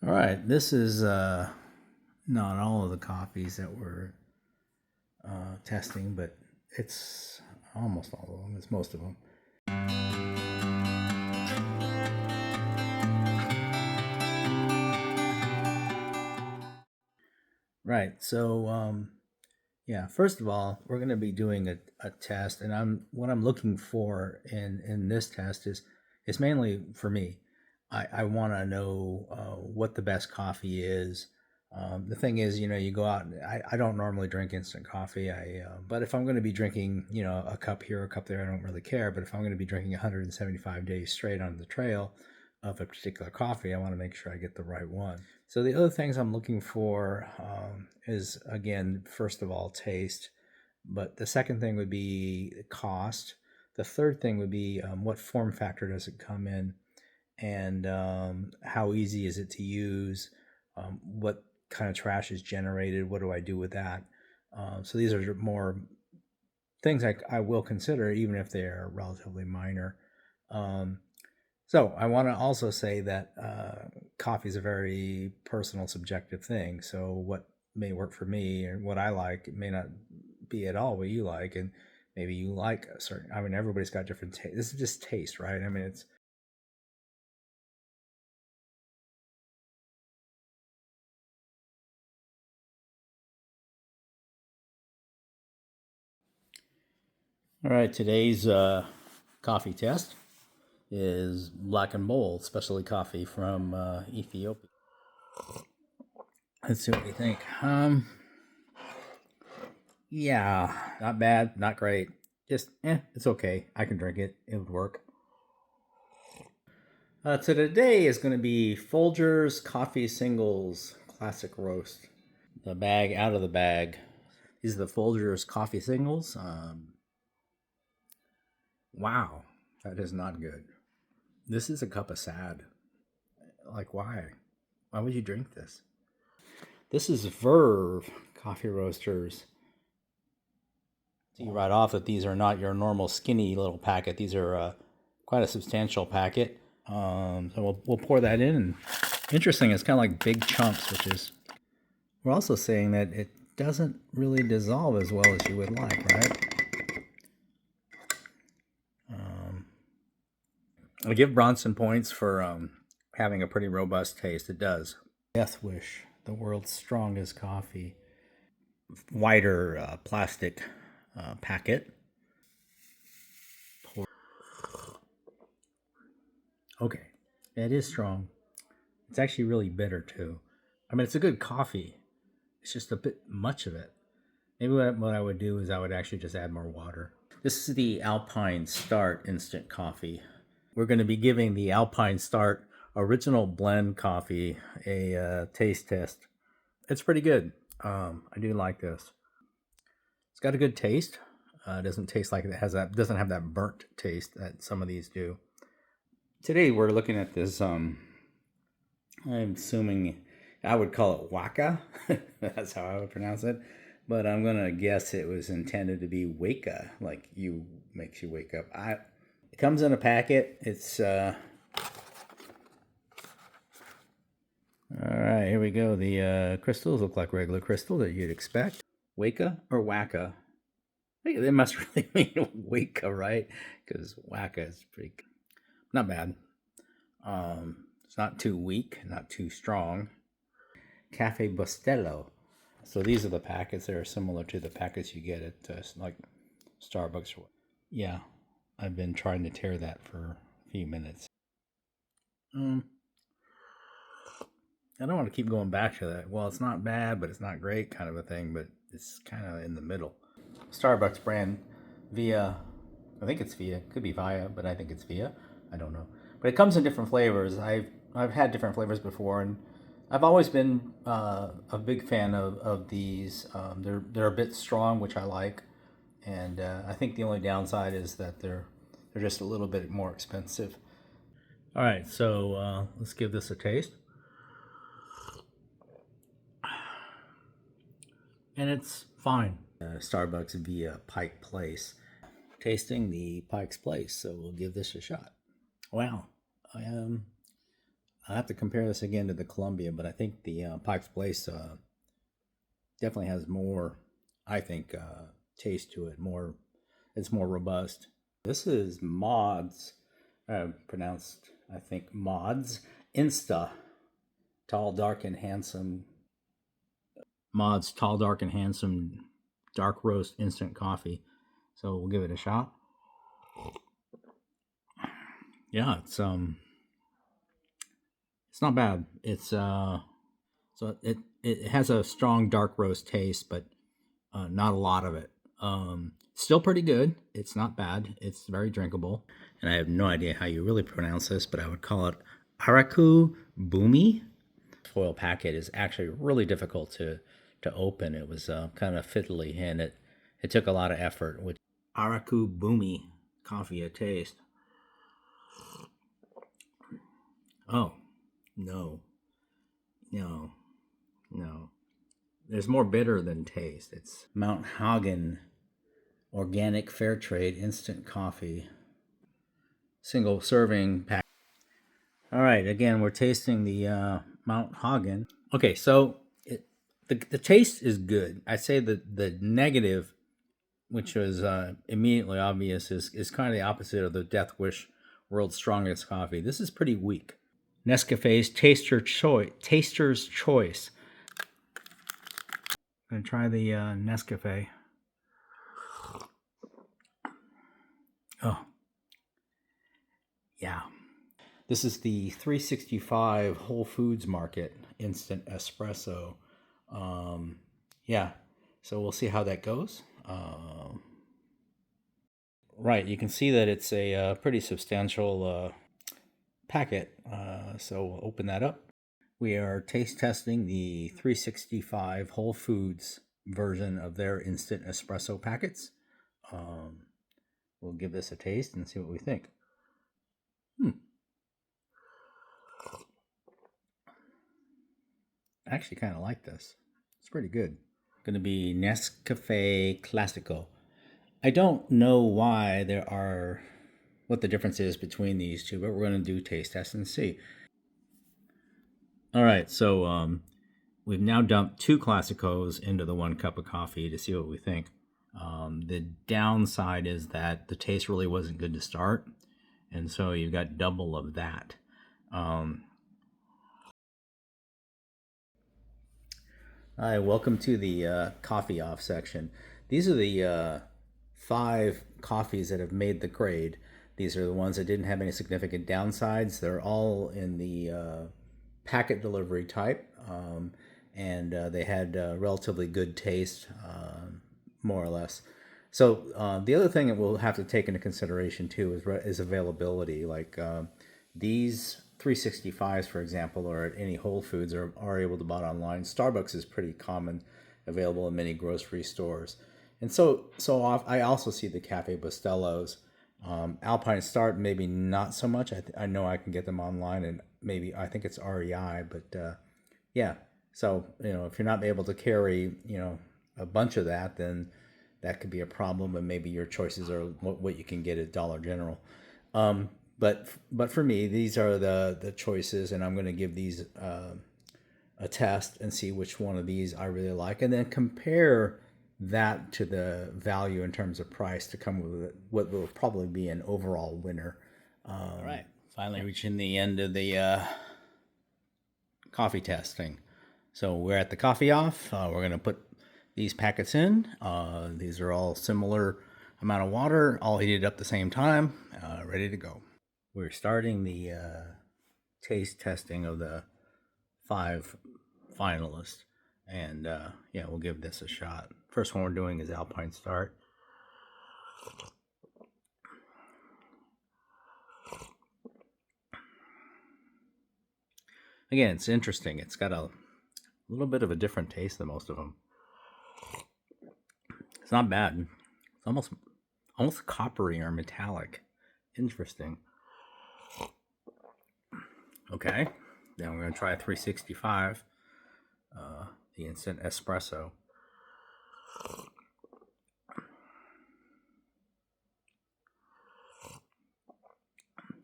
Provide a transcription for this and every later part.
All right, this is not all of the coffees that we're testing, but it's almost all of them. It's most of them. Right. So, yeah. First of all, we're going to be doing a test, and what I'm looking for in this test is it's mainly for me. I want to know what the best coffee is. The thing is, you go out. I don't normally drink instant coffee. But if I'm going to be drinking, a cup here, a cup there, I don't really care. But if I'm going to be drinking 175 days straight on the trail of a particular coffee, I want to make sure I get the right one. So the other things I'm looking for is, again, first of all, taste. But the second thing would be cost. The third thing would be what form factor does it come in, and how easy is it to use? What kind of trash is generated? What do I do with that? So these are more things I will consider, even if they are relatively minor. So I want to also say that coffee is a very personal, subjective thing. So what may work for me and what I like may not be at all what you like, and maybe you like a certain. I mean, everybody's got different taste. This is just taste, right? I mean, it's. All right, today's coffee test is Black and Bold specialty coffee from Ethiopia. Let's see what we think. Yeah, not bad, not great. Just, it's okay. I can drink it. It would work. So today is going to be Folgers Coffee Singles Classic Roast. The bag out of the bag. These are the Folgers Coffee Singles. Wow, that is not good. This is a cup of sad. Like, why? Why would you drink this? This is Verve Coffee Roasters. See right off that these are not your normal skinny little packet. These are quite a substantial packet. So we'll pour that in. And interesting, it's kind of like big chunks, which is. We're also saying that it doesn't really dissolve as well as you would like, right? I'll give Bronson points for having a pretty robust taste. It does. Death Wish, the world's strongest coffee. Wider plastic packet. Okay, it is strong. It's actually really bitter too. I mean, it's a good coffee. It's just a bit much of it. Maybe what I would do is I would actually just add more water. This is the Alpine Start instant coffee. We're going to be giving the Alpine Start original blend coffee a taste test. It's pretty good. I do like this. It's got a good taste. It doesn't taste like it has that. Doesn't have that burnt taste that some of these do. Today we're looking at this. I'm assuming I would call it waka. That's how I would pronounce it. But I'm gonna guess it was intended to be waka, like makes you wake up. It comes in a packet. It's all right. Here we go. The crystals look like regular crystal that you'd expect. Waka or waka? They must really mean waka, right? Because waka is pretty not bad. It's not too weak, not too strong. Cafe Bustelo. So these are the packets that are similar to the packets you get at like Starbucks. Yeah, I've been trying to tear that for a few minutes. I don't want to keep going back to that. Well, it's not bad, but it's not great kind of a thing, but it's kind of in the middle. Starbucks brand Via, I think it's Via, could be Via, but I think it's Via. I don't know. But it comes in different flavors. I've had different flavors before, and I've always been a big fan of these. They're a bit strong, which I like, and I think the only downside is that they're just a little bit more expensive. All right, so let's give this a taste. And it's fine. Starbucks via Pike Place. Tasting the Pike's Place, so we'll give this a shot. Wow, I'll have to compare this again to the Columbia, but I think the Pike's Place definitely has more, I think, taste to it. It's more robust. This is Mods, pronounced, I think, Mods Insta, tall, dark, and handsome. Mods Tall, Dark, and Handsome Dark Roast Instant Coffee. So we'll give it a shot. Yeah, it's not bad. It's so it has a strong dark roast taste, but not a lot of it. Still pretty good. It's not bad. It's very drinkable. And I have no idea how you really pronounce this, but I would call it Araku Bumi. Foil packet is actually really difficult to open. It was kind of fiddly, and it took a lot of effort. With Araku Bumi coffee, a taste. Oh, no. There's more bitter than taste. It's Mount Hagen Organic Fair Trade Instant Coffee. Single serving pack. All right, again, we're tasting the Mount Hagen. Okay, so the taste is good. I'd say the negative, which was immediately obvious, is kind of the opposite of the Death Wish World's Strongest Coffee. This is pretty weak. Nescafe's Taster's Choice. I'm gonna try the Nescafe. Oh, yeah. This is the 365 Whole Foods Market Instant Espresso. Yeah, so we'll see how that goes. Right, you can see that it's a pretty substantial packet. So we'll open that up. We are taste testing the 365 Whole Foods version of their instant espresso packets. We'll give this a taste and see what we think. I actually kind of like this. It's pretty good. Going to be Nescafe Classico. I don't know what the difference is between these two, but we're going to do taste test and see. All right, so we've now dumped 2 Classicos into the 1 cup of coffee to see what we think. The downside is that the taste really wasn't good to start, and so you've got double of that. Hi, welcome to the coffee off section. These are the 5 coffees that have made the grade. These are the ones that didn't have any significant downsides. They're all in the packet delivery type, and they had relatively good taste, more or less. So the other thing that we'll have to take into consideration too is availability. Like these 365s, for example, or at any Whole Foods are able to buy online. Starbucks is pretty common, available in many grocery stores. And so I also see the Cafe Bustelos. Alpine Start, maybe not so much. I know I can get them online, and maybe I think it's REI, but yeah. So if you're not able to carry a bunch of that, then that could be a problem, and maybe your choices are what you can get at Dollar General. But for me, these are the choices, and I'm going to give these a test and see which one of these I really like, and then compare that to the value in terms of price to come with what will probably be an overall winner. All right, finally reaching the end of the coffee testing. So we're at the coffee off. We're going to put these packets in. These are all similar amount of water, all heated up at the same time, ready to go. We're starting the taste testing of the 5 finalists, and yeah, we'll give this a shot. First one we're doing is Alpine Start. Again, it's interesting. It's got a little bit of a different taste than most of them. It's not bad. It's almost coppery or metallic. Interesting. Okay, then we're going to try a 365, the instant espresso.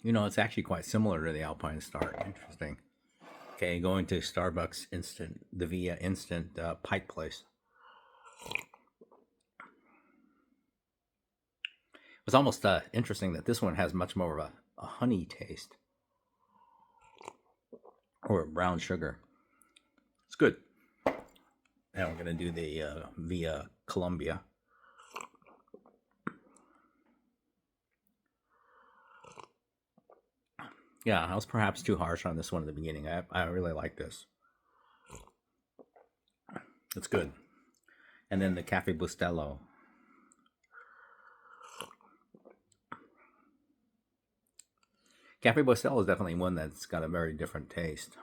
It's actually quite similar to the Alpine Start. Interesting. Okay, going to Starbucks Instant, the Via Instant Pike Place. It's almost interesting that this one has much more of a honey taste or brown sugar. It's good. Now we're going to do the Via Columbia. Yeah, I was perhaps too harsh on this one at the beginning. I really like this. It's good. And then the Cafe Bustelo. Cafe Bustelo is definitely one that's got a very different taste.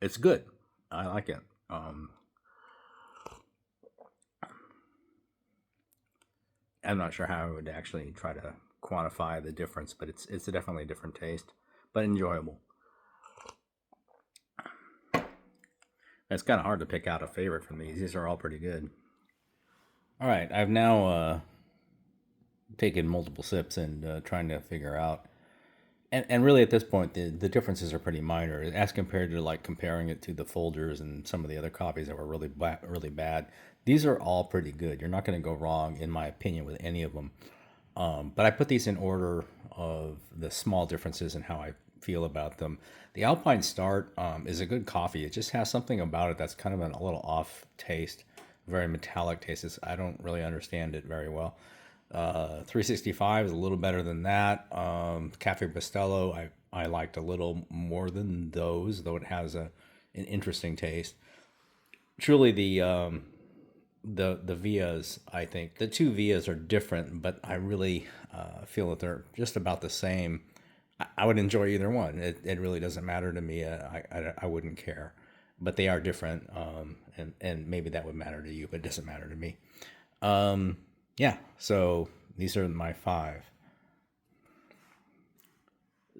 It's good. I like it. I'm not sure how I would actually try to quantify the difference, but it's definitely a different taste, but enjoyable. It's kind of hard to pick out a favorite from these. These are all pretty good. All right, I've now taken multiple sips and trying to figure out. And really, at this point, the differences are pretty minor as compared to like comparing it to the Folgers and some of the other coffees that were really bad. These are all pretty good. You're not going to go wrong, in my opinion, with any of them. But I put these in order of the small differences in how I feel about them. The Alpine Start is a good coffee. It just has something about it that's kind of a little off taste, very metallic taste. I don't really understand it very well. 365 is a little better than that. Cafe Bustelo, I liked a little more than those, though it has an interesting taste. Truly, the Vias, I think the two Vias are different, but I really feel that they're just about the same. I would enjoy either one. It really doesn't matter to me. I wouldn't care, but they are different, and maybe that would matter to you, but it doesn't matter to me. Yeah, so these are my five.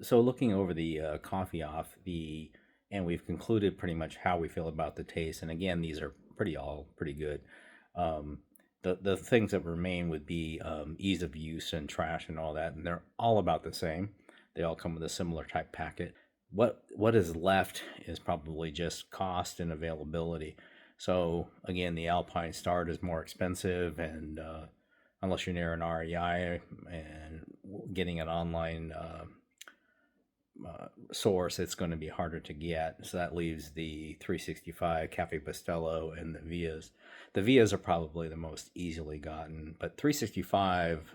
So looking over the coffee off the, and we've concluded pretty much how we feel about the taste. And again, these are all pretty good. The things that remain would be ease of use and trash and all that, and they're all about the same. They all come with a similar type packet. What is left is probably just cost and availability. So again, the Alpine Start is more expensive, and unless you're near an REI and getting an online source, it's going to be harder to get. So that leaves the 365, Cafe Bustelo, and the Vias. The Vias are probably the most easily gotten, but 365,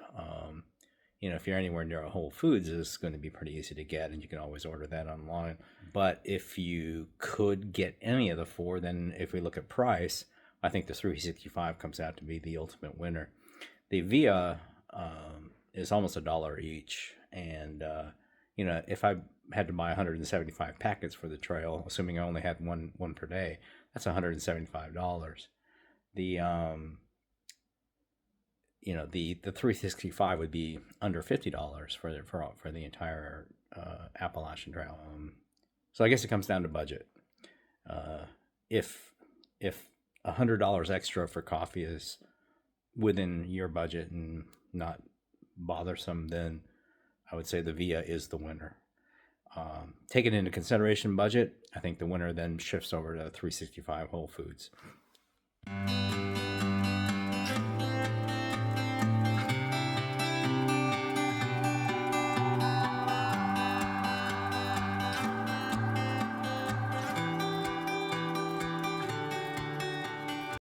if you're anywhere near a Whole Foods, is going to be pretty easy to get, and you can always order that online. But if you could get any of the four, then if we look at price, I think the 365 comes out to be the ultimate winner. The Via is almost $1 each, and if I had to buy 175 packets for the trail, assuming I only had one per day, that's $175. The the 365 would be under $50 for the entire Appalachian Trail. So I guess it comes down to budget. If $100 extra for coffee is within your budget and not bothersome, then I would say the Via is the winner. Taking into consideration budget, I think the winner then shifts over to 365 Whole Foods.